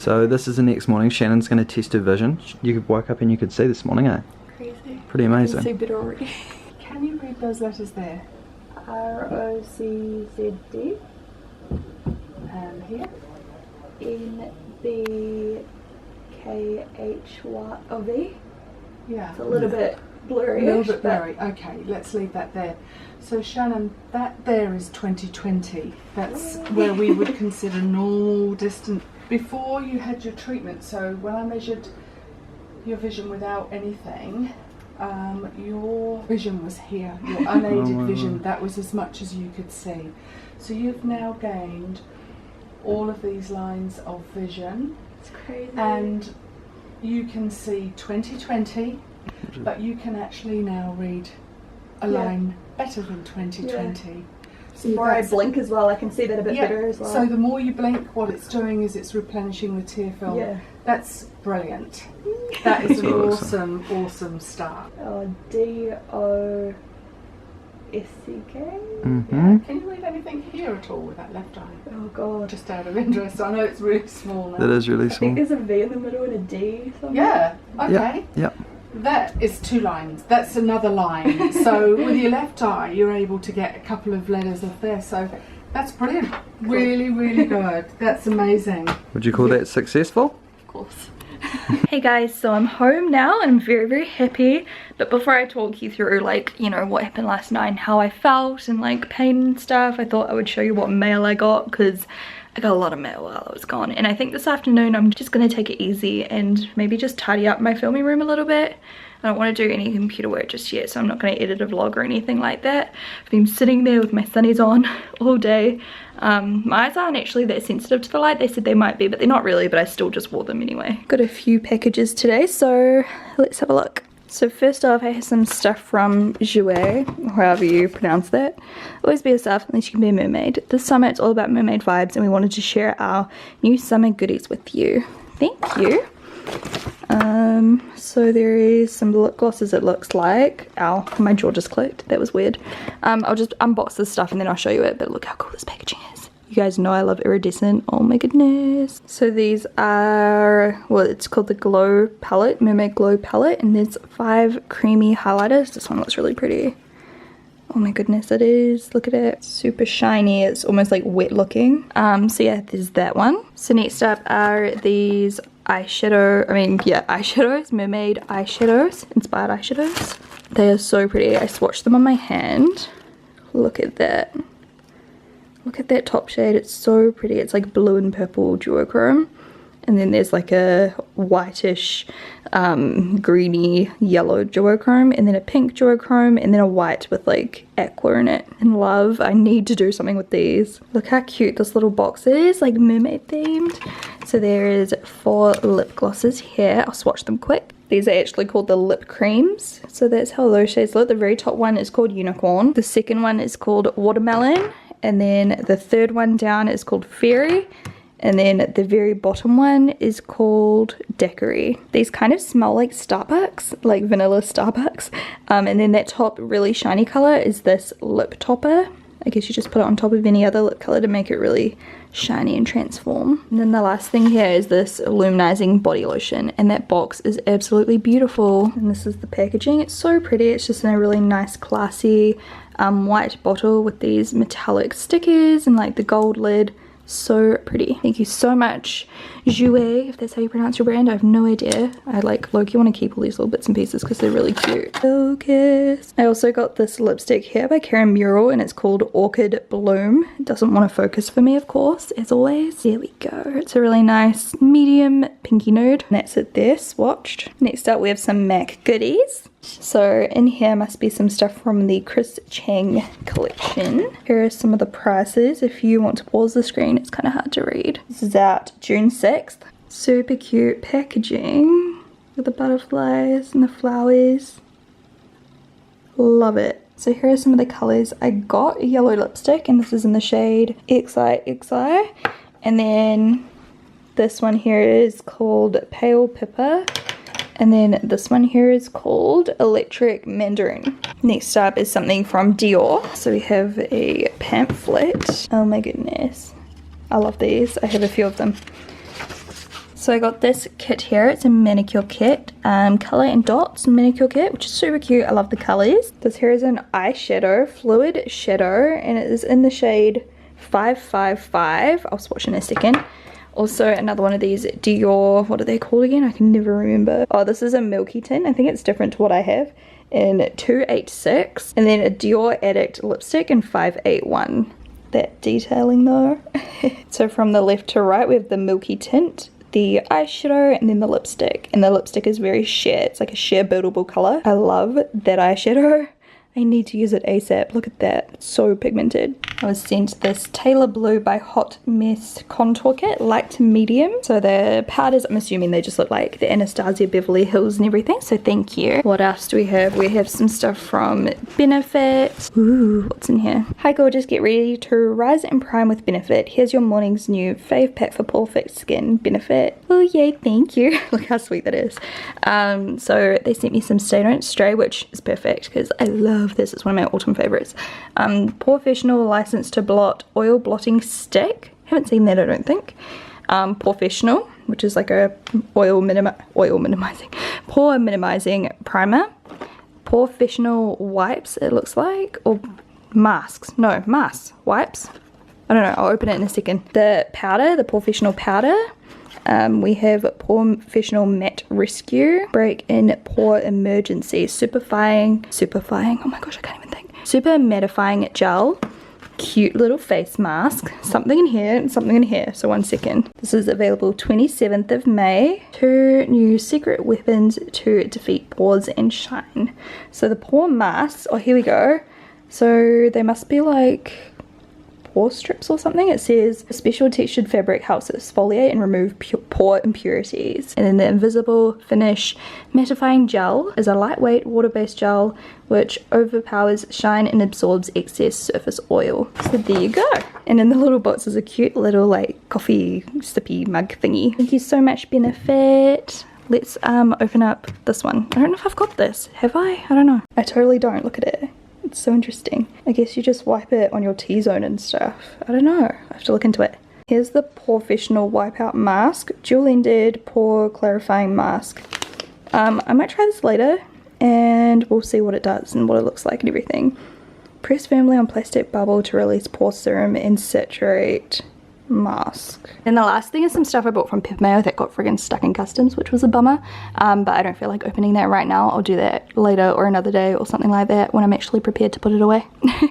So this is the next morning. Shannon's going to test her vision. You woke up and you could see this morning, eh? Crazy. Pretty amazing. I can see better already. Can you read those letters there? R-O-C-Z-D. And here? N-B-K-H-Y-O-V. Yeah. It's a little bit blurry. A little bit blurry. Okay, let's leave that there. So Shannon, that there is 20/20. That's where we would consider normal distance. Before you had your treatment, so when I measured your vision without anything, your vision was here. Your unaided vision, that was as much as you could see. So you've now gained all of these lines of vision. It's crazy. And you can see 20/20, but you can actually now read a line better than 20/20. So the more I blink as well, I can see that a bit better as well. So the more you blink, what it's doing is it's replenishing the tear film. Yeah. That's brilliant. That is an awesome start. Oh, D-O-S-C-K? Mm-hmm. Can you read anything here at all with that left eye? Oh god. Just out of interest. I know it's really small now. That is really I small. think there's a V in the middle and a D somewhere. Yeah, okay. Yep. That is 2 lines. That's another line. So with your left eye, you're able to get a couple of letters off there. So that's brilliant. Really, really good. That's amazing. Would you call that successful? Of course. Hey guys, so I'm home now and I'm very happy, but before I talk you through like, you know, what happened last night and how I felt and like pain and stuff, I thought I would show you what mail I got, because I got a lot of mail while I was gone. And I think this afternoon I'm just going to take it easy and maybe just tidy up my filming room a little bit. I don't want to do any computer work just yet, so I'm not going to edit a vlog or anything like that. I've been sitting there with my sunnies on all day. My eyes aren't actually that sensitive to the light. They said they might be, but they're not really, but I still just wore them anyway. Got a few packages today, so let's have a look. So first off, I have some stuff from Jouer, or however you pronounce that. Always be yourself unless you can be a mermaid. This summer it's all about mermaid vibes and we wanted to share our new summer goodies with you. Thank you. So there is some lip glosses, it looks like. Ow, my jaw just clicked. That was weird. I'll just unbox this stuff and then I'll show you it, but look how cool this packaging is. You guys know I love iridescent. Oh my goodness. So these are, well, it's called the Glow Palette, Mermaid Glow Palette, and there's 5 creamy highlighters. This one looks really pretty. Oh my goodness, it is. Look at it. Super shiny. It's almost like wet looking. So yeah, there's that one. So next up are these eyeshadows, mermaid eyeshadows, inspired eyeshadows. They are so pretty. I swatched them on my hand. Look at that. Look at that top shade. It's so pretty. It's like blue and purple duochrome. And then there's like a whitish, greeny yellow duochrome, and then a pink duochrome, and then a white with like aqua in it. And love, I need to do something with these. Look how cute this little box is, like mermaid themed. So there is 4 lip glosses here. I'll swatch them quick. These are actually called the lip creams. So that's how those shades look. The very top one is called Unicorn. The second one is called Watermelon. And then the third one down is called Fairy. And then the very bottom one is called Daiquiri. These kind of smell like Starbucks, like vanilla Starbucks. And then that top really shiny color is this lip topper. I guess you just put it on top of any other lip color to make it really shiny and transform. And then the last thing here is this Luminizing body lotion, and that box is absolutely beautiful. And this is the packaging. It's so pretty. It's just in a really nice classy white bottle with these metallic stickers and like the gold lid. So pretty. Thank you so much, Jouer, if that's how you pronounce your brand. I have no idea. I like low-key want to keep all these little bits and pieces because they're really cute. Focus. I also got this lipstick here by Karen Mural and it's called Orchid Bloom. It doesn't want to focus for me, of course, as always. There we go. It's a really nice medium pinky nude. And that's it there, swatched. Next up we have some MAC goodies. So in here must be some stuff from the Chris Chang collection. Here are some of the prices. If you want to pause the screen, it's kind of hard to read. This is out June 6th. Super cute packaging with the butterflies and the flowers. Love it. So here are some of the colors. I got a yellow lipstick and this is in the shade XIXI. And then this one here is called Pale Pepper. And then this one here is called Electric Mandarin. Next up is something from Dior. So we have a pamphlet. Oh my goodness. I love these. I have a few of them. So I got this kit here. It's a Manicure Kit, Colour and Dots Manicure Kit, which is super cute. I love the colours. This here is an eyeshadow, fluid shadow, and it is in the shade 555. I'll swatch in a second. Also another one of these Dior, what are they called again? I can never remember. Oh, this is a milky tint. I think it's different to what I have, in 286. And then a Dior Addict lipstick in 581. That detailing though. So from the left to right we have the milky tint, the eyeshadow, and then the lipstick. And the lipstick is very sheer. It's like a sheer buildable colour. I love that eyeshadow. I need to use it ASAP. Look at that. It's so pigmented. I was sent this Taylor Blue by Hot Mess contour kit, light to medium. So the powders, I'm assuming they just look like the Anastasia Beverly Hills and everything. So thank you. What else do we have? We have some stuff from Benefit. Ooh, what's in here? Hi gorgeous, get ready to rise and prime with Benefit. Here's your morning's new fave pack for perfect skin. Benefit. Oh yay, thank you. Look how sweet that is. So they sent me some Stay Don't Stray, which is perfect because I love this. It's one of my autumn favorites. Porefessional License to Blot Oil Blotting Stick. Haven't seen that, I don't think. Porefessional, which is like a pore minimizing primer. Porefessional wipes, it looks like, or masks. No, masks. Wipes. I don't know. I'll open it in a second. The powder, the Porefessional powder. We have Porefessional Matte Rescue, Break in Pore Emergency, Superfying, oh my gosh, I can't even think. Super Mattifying Gel, cute little face mask, something in here and something in here, so 1 second. This is available 27th of May. 2 new secret weapons to defeat pores and shine. So the pore masks, oh here we go. So they must be like pore strips or something. It says a special textured fabric helps exfoliate and remove pore impurities. And then the Invisible Finish Mattifying Gel is a lightweight water-based gel which overpowers shine and absorbs excess surface oil. So there you go. And in the little box is a cute little like coffee sippy mug thingy. Thank you so much, Benefit. Let's open up this one. I don't know if I've got this. Have I? I don't know. I totally don't. Look at it. It's so interesting. I guess you just wipe it on your T-zone and stuff. I don't know. I have to look into it. Here's the Porefessional Wipeout Mask. Dual-ended pore clarifying mask. I might try this later and we'll see what it does and what it looks like and everything. Press firmly on plastic bubble to release pore serum and saturate mask. And the last thing is some stuff I bought from Pip Mayo that got friggin' stuck in customs, which was a bummer, but I don't feel like opening that right now. I'll do that later or another day or something like that when I'm actually prepared to put it away.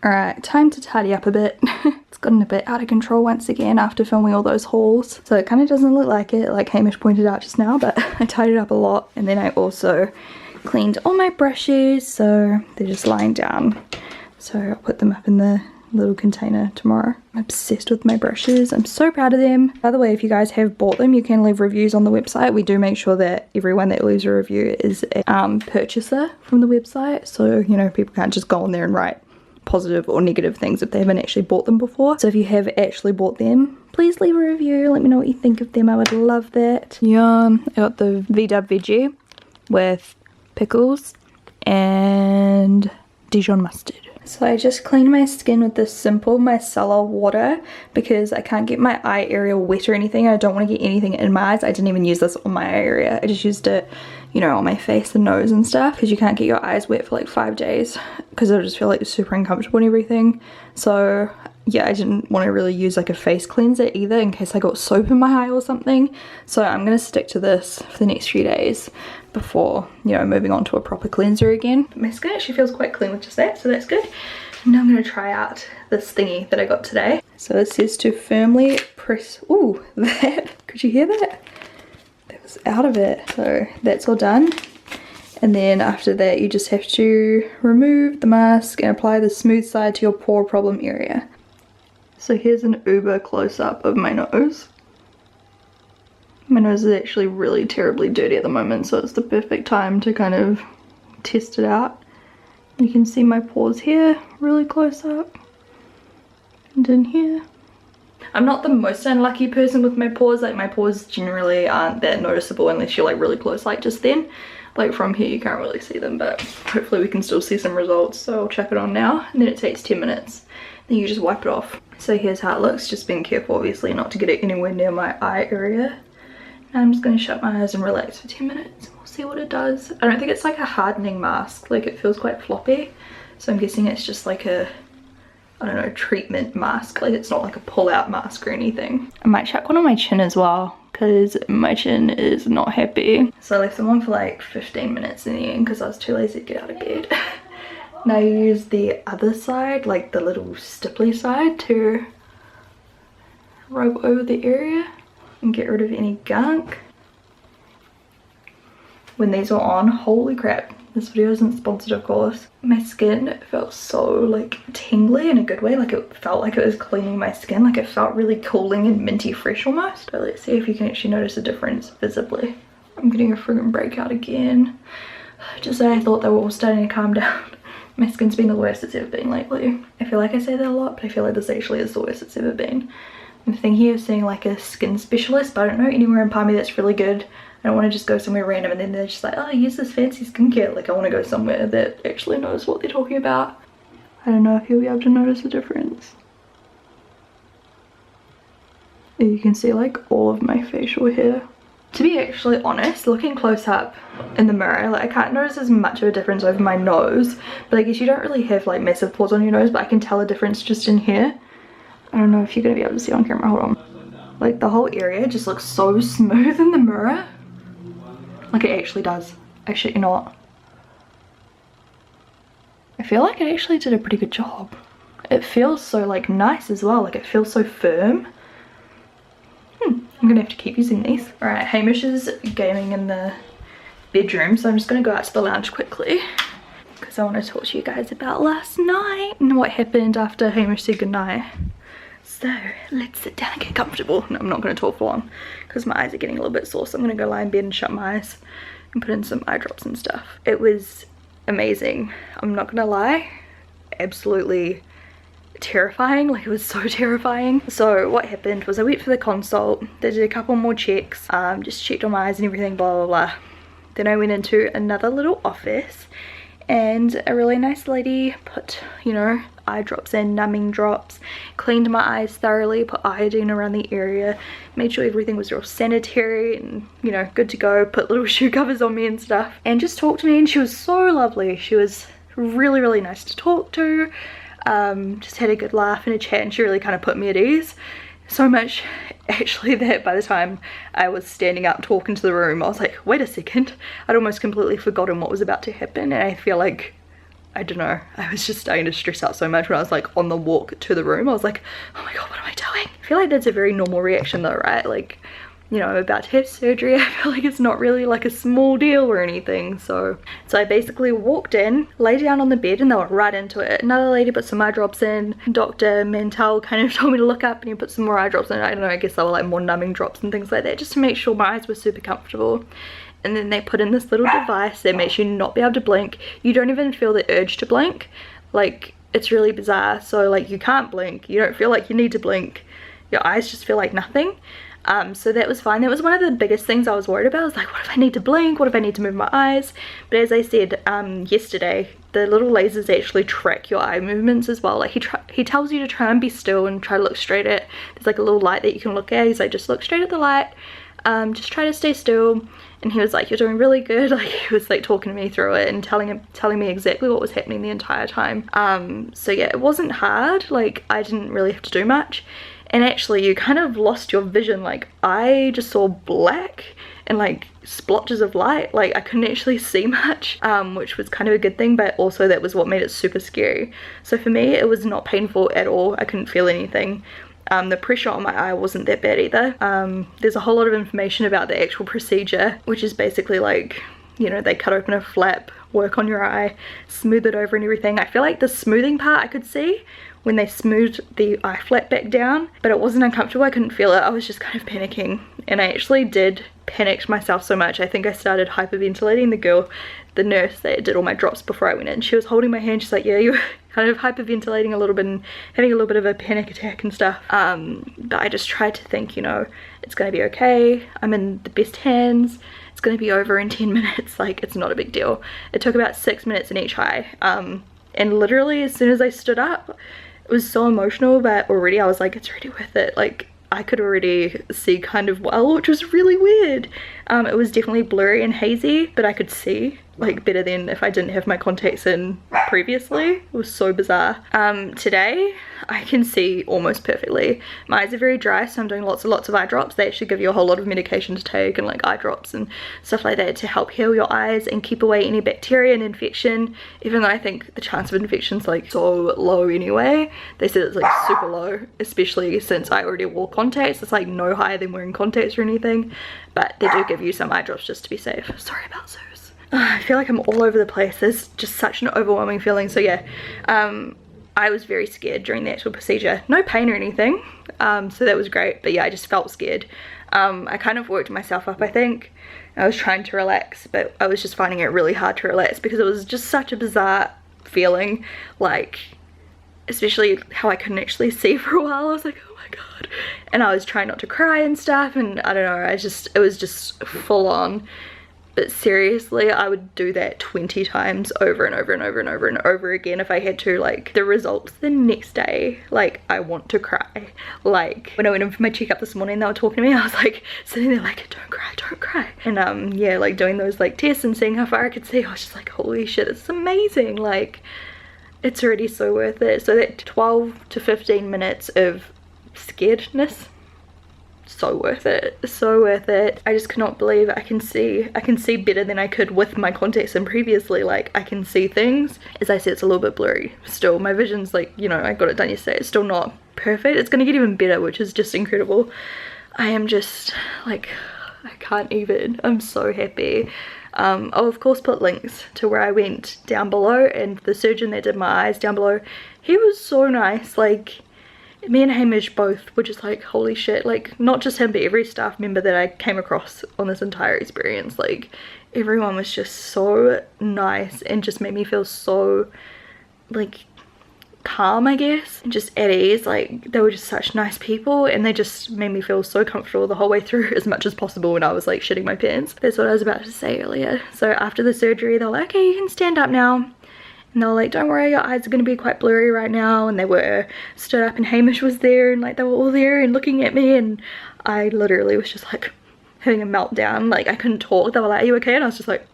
Alright, time to tidy up a bit. It's gotten a bit out of control once again after filming all those hauls, so it kind of doesn't look like it, like Hamish pointed out just now, but I tidied up a lot. And then I also cleaned all my brushes, so they're just lying down, so I'll put them up in the little container tomorrow. I'm obsessed with my brushes. I'm so proud of them. By the way, if you guys have bought them, you can leave reviews on the website. We do make sure that everyone that leaves a review is a purchaser from the website, so you know, people can't just go on there and write positive or negative things if they haven't actually bought them before. So if you have actually bought them, please leave a review. Let me know what you think of them. I would love that. Yum. I got the V-Dub veggie with pickles and Dijon mustard. So I just cleaned my skin with this simple micellar water because I can't get my eye area wet or anything. I don't want to get anything in my eyes. I didn't even use this on my eye area. I just used it, you know, on my face and nose and stuff, because you can't get your eyes wet for like 5 days because it'll just feel like super uncomfortable and everything. So yeah, I didn't want to really use like a face cleanser either in case I got soap in my eye or something. So I'm going to stick to this for the next few days before, you know, moving on to a proper cleanser again. My skin actually feels quite clean with just that, so that's good. And now I'm going to try out this thingy that I got today. So it says to firmly press, ooh, that, could you hear that? That was out of it. So that's all done. And then after that you just have to remove the mask and apply the smooth side to your pore problem area. So here's an uber close-up of my nose. My nose is actually really terribly dirty at the moment, so it's the perfect time to kind of test it out. You can see my pores here, really close up. And in here. I'm not the most unlucky person with my pores. Like, my pores generally aren't that noticeable unless you're like really close, like just then. Like from here you can't really see them, but hopefully we can still see some results. So I'll chuck it on now, and then it takes 10 minutes. Then you just wipe it off. So here's how it looks, just being careful obviously not to get it anywhere near my eye area. I'm just going to shut my eyes and relax for 10 minutes. We'll see what it does. I don't think it's like a hardening mask. Like, it feels quite floppy. So I'm guessing it's just like a, I don't know, treatment mask. Like, it's not like a pull-out mask or anything. I might chuck one on my chin as well, because my chin is not happy. So I left them on for like 15 minutes in the end because I was too lazy to get out of bed. Now you use the other side, like the little stipply side, to rub over the area and get rid of any gunk. When these were on, holy crap, this video isn't sponsored of course, my skin felt so like tingly in a good way. Like, it felt like it was cleaning my skin. Like, it felt really cooling and minty fresh almost. But let's see if you can actually notice a difference visibly. I'm getting a friggin' breakout again. Just that I thought they were all starting to calm down. My skin's been the worst it's ever been lately. I feel like I say that a lot, but I feel like this actually is the worst it's ever been. I'm thinking of seeing like a skin specialist, but I don't know anywhere in Palmy that's really good. I don't want to just go somewhere random and then they're just like, oh, use this fancy skincare. Like, I want to go somewhere that actually knows what they're talking about. I don't know if you'll be able to notice the difference. You can see like all of my facial hair. To be actually honest, looking close up in the mirror, like, I can't notice as much of a difference over my nose, but I guess you don't really have like massive pores on your nose, but I can tell a difference just in here. I don't know if you're gonna be able to see on camera, hold on. Like, the whole area just looks so smooth in the mirror. Like, it actually does. I shit you not. I feel like it actually did a pretty good job. It feels so like nice as well, like it feels so firm. I'm gonna have to keep using these. Alright, Hamish is gaming in the bedroom, so I'm just gonna go out to the lounge quickly because I want to talk to you guys about last night and what happened after Hamish said goodnight. So let's sit down and get comfortable. No, I'm not going to talk for long because my eyes are getting a little bit sore, so I'm going to go lie in bed and shut my eyes and put in some eye drops and stuff. It was amazing. I'm not going to lie, absolutely terrifying. Like, it was so terrifying. So what happened was I went for the consult, they did a couple more checks, just checked on my eyes and everything, blah blah blah. Then I went into another little office and a really nice lady put, you know, eye drops in, numbing drops, cleaned my eyes thoroughly, put iodine around the area, made sure everything was real sanitary and, you know, good to go, put little shoe covers on me and stuff, and just talked to me. And she was so lovely. She was really, really nice to talk to. Just had a good laugh and a chat, and she really kind of put me at ease. So much actually that by the time I was standing up talking to the room, I was like, wait a second, I'd almost completely forgotten what was about to happen. And I feel like, I don't know, I was just starting to stress out so much when I was like on the walk to the room. I was like, oh my god, what am I doing? I feel like that's a very normal reaction though, right? Like, you know, I'm about to have surgery. I feel like it's not really like a small deal or anything. So I basically walked in, lay down on the bed, and they were right into it. Another lady put some eye drops in. Dr. Mantel kind of told me to look up and he put some more eye drops in. I don't know, I guess they were like more numbing drops and things like that, just to make sure my eyes were super comfortable. And then they put in this little device that makes you not be able to blink. You don't even feel the urge to blink. Like, it's really bizarre. So like, you can't blink, you don't feel like you need to blink, your eyes just feel like nothing. So that was fine. That was one of the biggest things I was worried about. I was like, what if I need to blink? What if I need to move my eyes? But as I said yesterday, the little lasers actually track your eye movements as well. Like, he tells you to try and be still and try to look straight at, there's like a little light that you can look at. He's like, just look straight at the light, just try to stay still. And he was like, you're doing really good. Like, he was like talking to me through it and telling me exactly what was happening the entire time. So yeah, it wasn't hard. Like, I didn't really have to do much. And actually, you kind of lost your vision. Like, I just saw black and like splotches of light. Like, I couldn't actually see much, which was kind of a good thing, but also that was what made it super scary. So for me, it was not painful at all. I couldn't feel anything. The pressure on my eye wasn't that bad either. There's a whole lot of information about the actual procedure, which is basically like, you know, they cut open a flap, work on your eye, smooth it over and everything. I feel like the smoothing part I could see when they smoothed the eye flap back down, but it wasn't uncomfortable. I couldn't feel it. I was just kind of panicking, and I actually did panic myself so much. I think I started hyperventilating. The nurse that did all my drops before I went in, she was holding my hand. She's like, yeah, you're kind of hyperventilating a little bit and having a little bit of a panic attack and stuff. But I just tried to think, you know, it's gonna be okay. I'm in the best hands. It's gonna be over in 10 minutes. Like, it's not a big deal. It took about 6 minutes in each eye. And literally as soon as I stood up, it was so emotional, but already I was like, it's really worth it. Like, I could already see kind of well, which was really weird. It was definitely blurry and hazy, but I could see like better than if I didn't have my contacts in previously. It was so bizarre. Today I can see almost perfectly. My eyes are very dry, so I'm doing lots of eye drops. They actually give you a whole lot of medication to take and like eye drops and stuff like that to help heal your eyes and keep away any bacteria and infection, even though I think the chance of infection's like so low anyway. They said it's like super low, especially since I already wore contacts. It's like no higher than wearing contacts or anything, but they do give you some eye drops just to be safe. Sorry about those. I feel like I'm all over the place. There's just such an overwhelming feeling. So yeah, I was very scared during the actual procedure. No pain or anything, so that was great, but yeah, I just felt scared. I kind of worked myself up, I think. I was trying to relax, but I was just finding it really hard to relax because it was just such a bizarre feeling, like especially how I couldn't actually see for a while. I was like, oh my god, and I was trying not to cry and stuff, and I don't know, it was just full on. But seriously, I would do that 20 times over and over and over and over and over again if I had to. Like, the results the next day, like, I want to cry. Like, when I went in for my checkup this morning, they were talking to me, I was like, sitting there like, don't cry, don't cry. And yeah, like doing those like tests and seeing how far I could see, I was just like, holy shit, it's amazing. Like, it's already so worth it. So that 12 to 15 minutes of scaredness, so worth it, so worth it. I just cannot believe I can see better than I could with my contacts in previously. Like, I can see things. As I said, it's a little bit blurry still. My vision's like, you know, I got it done yesterday, it's still not perfect. It's gonna get even better, which is just incredible. I am just like, I can't even, I'm so happy. I'll of course put links to where I went down below, and the surgeon that did my eyes down below, he was so nice. Like, me and Hamish both were just like, holy shit. Like, not just him, but every staff member that I came across on this entire experience, like, everyone was just so nice and just made me feel so like calm, I guess, and just at ease. Like, they were just such nice people, and they just made me feel so comfortable the whole way through, as much as possible, when I was like shitting my pants. That's what I was about to say earlier. So after the surgery, they were like, okay, you can stand up now. And they were like, don't worry, your eyes are going to be quite blurry right now. And they were stood up, and Hamish was there, and like they were all there and looking at me, and I literally was just like having a meltdown. Like, I couldn't talk. They were like, are you okay? And I was just like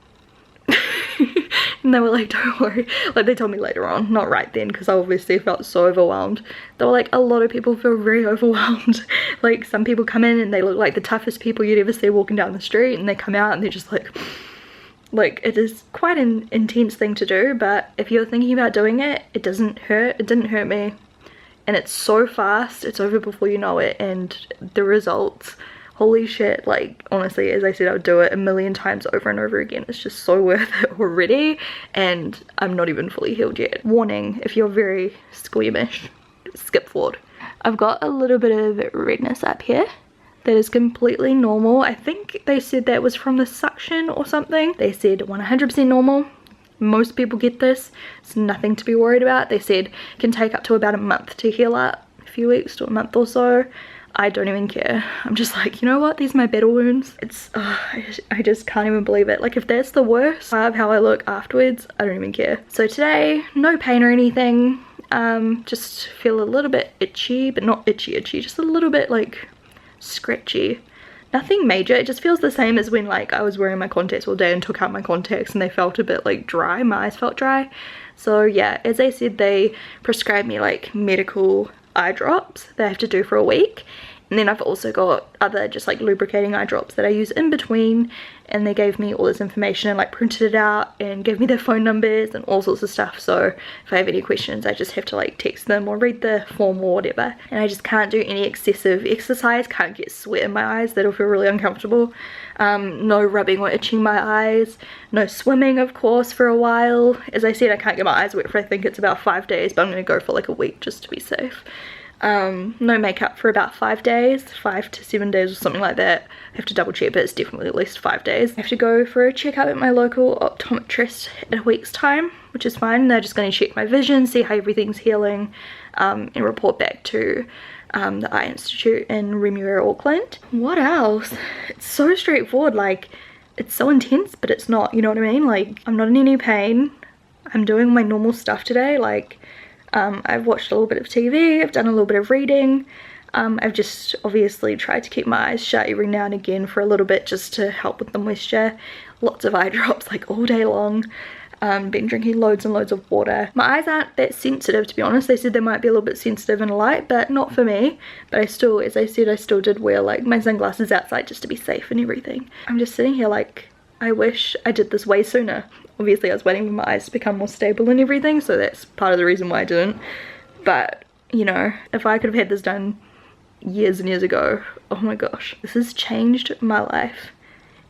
and they were like, don't worry. Like, they told me later on, not right then, because I obviously felt so overwhelmed. They were like, a lot of people feel very overwhelmed. Like, some people come in and they look like the toughest people you'd ever see walking down the street, and they come out and they're just like it is quite an intense thing to do. But if you're thinking about doing it, it doesn't hurt. It didn't hurt me, and it's so fast, it's over before you know it. And the results, holy shit, like, honestly, as I said, I would do it a million times over and over again. It's just so worth it already, and I'm not even fully healed yet. Warning, if you're very squeamish, skip forward. I've got a little bit of redness up here that is completely normal. I think they said that was from the suction or something. They said 100% normal. Most people get this. It's nothing to be worried about. They said it can take up to about a month to heal up, a few weeks to a month or so. I don't even care. I'm just like, you know what, these are my battle wounds. It's I just can't even believe it. Like, if that's the worst of how I look afterwards, I don't even care. So today, no pain or anything. Just feel a little bit itchy, but not itchy, just a little bit like scratchy. Nothing major. It just feels the same as when like I was wearing my contacts all day and took out my contacts and they felt a bit like dry. My eyes felt dry. So yeah, as I said, they prescribed me like medical eye drops that I have to do for a week, and then I've also got other just like lubricating eye drops that I use in between, and they gave me all this information and like printed it out and gave me their phone numbers and all sorts of stuff. So if I have any questions, I just have to like text them or read the form or whatever. And I just can't do any excessive exercise, can't get sweat in my eyes, that'll feel really uncomfortable. No rubbing or itching my eyes, no swimming of course for a while. As I said, I can't get my eyes wet for I think it's about 5 days, but I'm gonna go for like a week just to be safe. No makeup for about 5 days, 5 to 7 days or something like that. I have to double check, but it's definitely at least 5 days. I have to go for a checkup at my local optometrist in a week's time, which is fine. They're just going to check my vision, see how everything's healing, and report back to the Eye Institute in Remuera, Auckland. What else? It's so straightforward. Like, it's so intense, but it's not, you know what I mean? Like, I'm not in any pain. I'm doing my normal stuff today. Like, I've watched a little bit of TV, I've done a little bit of reading, I've just obviously tried to keep my eyes shut every now and again for a little bit just to help with the moisture. Lots of eye drops like all day long. Been drinking loads and loads of water. My eyes aren't that sensitive, to be honest. They said they might be a little bit sensitive in light, but not for me. But I still, as I said, I still did wear like my sunglasses outside just to be safe and everything. I'm just sitting here like, I wish I did this way sooner. Obviously I was waiting for my eyes to become more stable and everything, so that's part of the reason why I didn't. But, you know, if I could have had this done years and years ago, oh my gosh, this has changed my life.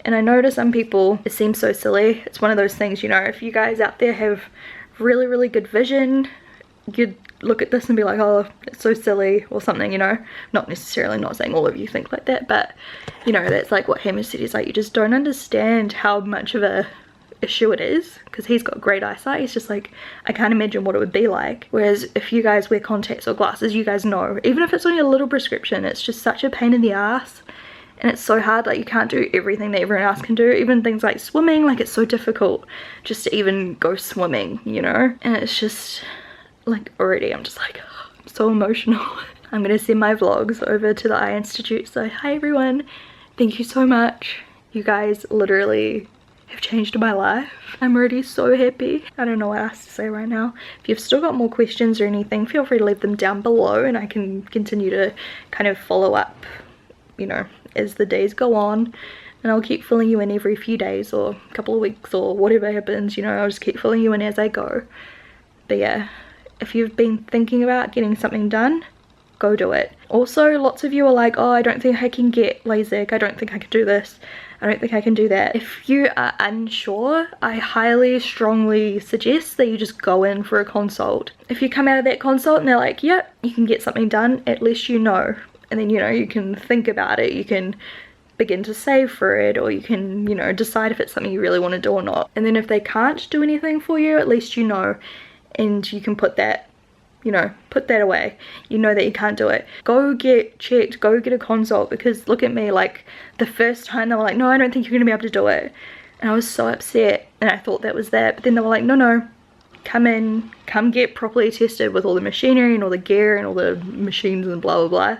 And I know to some people it seems so silly. It's one of those things, you know, if you guys out there have really, really good vision, you'd look at this and be like, oh, it's so silly or something, you know. Not necessarily, not saying all of you think like that, but, you know, that's like what Hamish said. He's like, you just don't understand how much of a issue it is, because he's got great eyesight. He's just like, I can't imagine what it would be like. Whereas if you guys wear contacts or glasses, you guys know, even if it's only a little prescription, it's just such a pain in the ass. And it's so hard, like you can't do everything that everyone else can do. Even things like swimming, like it's so difficult just to even go swimming, you know. And it's just like, already I'm just like, oh, I'm so emotional. I'm gonna send my vlogs over to the Eye Institute. So hi everyone, thank you so much. You guys literally have changed my life. I'm already so happy. I don't know what else to say right now. If you've still got more questions or anything, feel free to leave them down below and I can continue to kind of follow up, you know, as the days go on, and I'll keep filling you in every few days or a couple of weeks or whatever happens, you know. I'll just keep filling you in as I go. But yeah, if you've been thinking about getting something done, go do it. Also, lots of you are like, oh, I don't think I can get LASIK, I don't think I can do this, I don't think I can do that. If you are unsure, I highly strongly suggest that you just go in for a consult. If you come out of that consult and they're like, yep, you can get something done, at least you know. And then, you know, you can think about it, you can begin to save for it, or you can, you know, decide if it's something you really want to do or not. And then if they can't do anything for you, at least you know, and you can put that, you know, put that away. You know that you can't do it. Go get checked, go get a consult, because look at me, like the first time they were like, no, I don't think you're going to be able to do it. And I was so upset and I thought that was that. But then they were like, no, come in, come get properly tested with all the machinery and all the gear and all the machines and blah, blah, blah.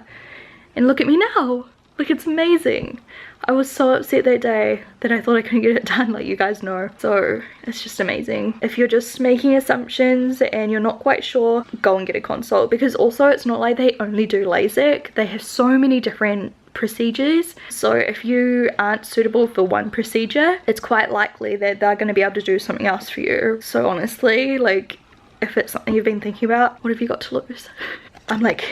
And look at me now, like it's amazing. I was so upset that day that I thought I couldn't get it done, like you guys know. So it's just amazing. If you're just making assumptions and you're not quite sure, go and get a consult, because also it's not like they only do LASIK. They have so many different procedures. So if you aren't suitable for one procedure, it's quite likely that they're going to be able to do something else for you. So honestly, like if it's something you've been thinking about, what have you got to lose? I'm like,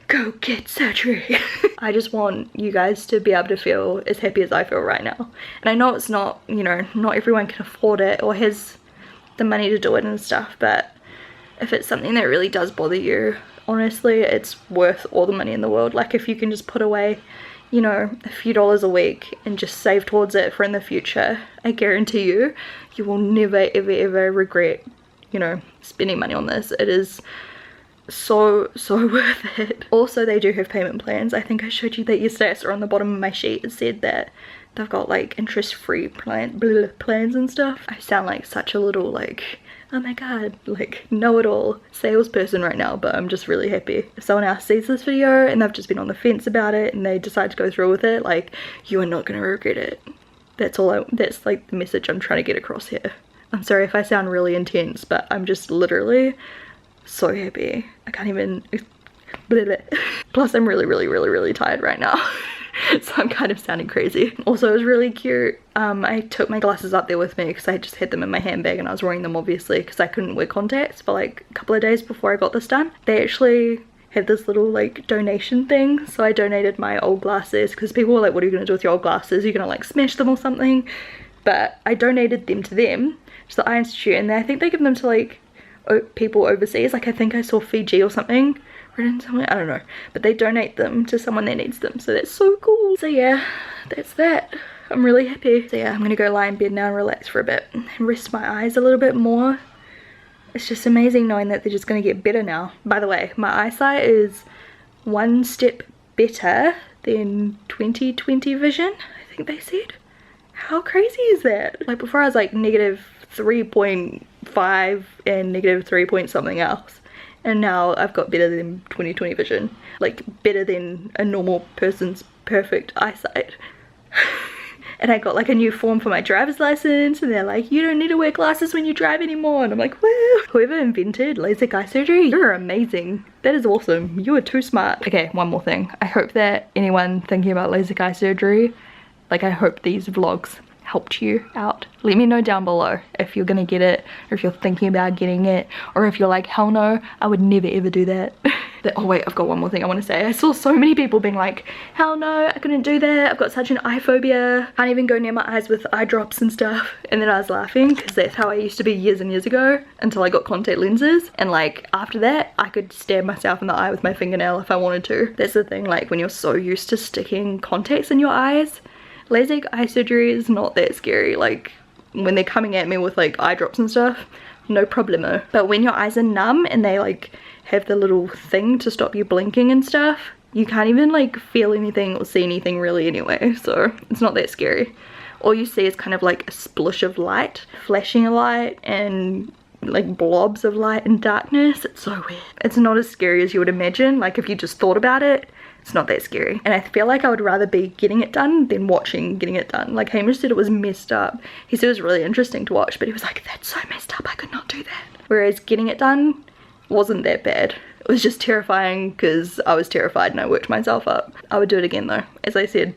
go get surgery. I just want you guys to be able to feel as happy as I feel right now. And I know it's not, you know, not everyone can afford it or has the money to do it and stuff, but if it's something that really does bother you, honestly, it's worth all the money in the world. Like if you can just put away, you know, a few dollars a week and just save towards it for in the future, I guarantee you, you will never ever regret, you know, spending money on this. It is so worth it. Also, they do have payment plans. I think I showed you that yesterday. I saw on the bottom of my sheet it said that they've got like interest-free plans and stuff. I sound like such a little like, oh my god, like know-it-all salesperson right now, but I'm just really happy. If someone else sees this video and they've just been on the fence about it and they decide to go through with it, like, you are not gonna regret it. That's like the message I'm trying to get across here. I'm sorry if I sound really intense, but I'm just literally so happy. I can't even plus I'm really tired right now. So I'm kind of sounding crazy. Also, it was really cute. I took my glasses up there with me because I just had them in my handbag and I was wearing them obviously because I couldn't wear contacts for like a couple of days before I got this done. They actually had this little like donation thing, so I donated my old glasses because people were like, what are you going to do with your old glasses? Are you going to like smash them or something? But I donated them to them, to the Eye Institute, and I think they give them to like people overseas. Like I think I saw Fiji or something written somewhere, I don't know, but they donate them to someone that needs them, so that's so cool. So yeah, that's that. I'm really happy. So yeah, I'm gonna go lie in bed now and relax for a bit and rest my eyes a little bit more. It's just amazing knowing that they're just gonna get better now. By the way, my eyesight is one step better than 20/20 vision, I think they said. How crazy is that? Like before I was like -3.5 and -3 point something else, and now I've got better than 20/20 vision, like better than a normal person's perfect eyesight. And I got like a new form for my driver's license, and they're like, you don't need to wear glasses when you drive anymore. And I'm like, well, whoever invented LASIK eye surgery, you're amazing. That is awesome. You are too smart. Okay, one more thing. I hope that anyone thinking about LASIK eye surgery, like I hope these vlogs helped you out. Let me know down below if you're gonna get it, or if you're thinking about getting it, or if you're like, hell no, I would never ever do that. Oh wait, I've got one more thing I want to say. I saw so many people being like, hell no, I couldn't do that, I've got such an eye phobia, can't even go near my eyes with eye drops and stuff. And then I was laughing because that's how I used to be years and years ago, until I got contact lenses. And like after that, I could stab myself in the eye with my fingernail if I wanted to. That's the thing, like when you're so used to sticking contacts in your eyes, LASIK eye surgery is not that scary. Like when they're coming at me with like eye drops and stuff, no problemo. But when your eyes are numb and they like have the little thing to stop you blinking and stuff, you can't even like feel anything or see anything really anyway, so it's not that scary. All you see is kind of like a splish of light, flashing a light, and like blobs of light and darkness. It's so weird. It's not as scary as you would imagine. Like if you just thought about it, it's not that scary. And I feel like I would rather be getting it done than watching getting it done. Like Hamish said it was messed up. He said it was really interesting to watch, but he was like, that's so messed up, I could not do that. Whereas getting it done wasn't that bad. It was just terrifying because I was terrified and I worked myself up. I would do it again though. As I said,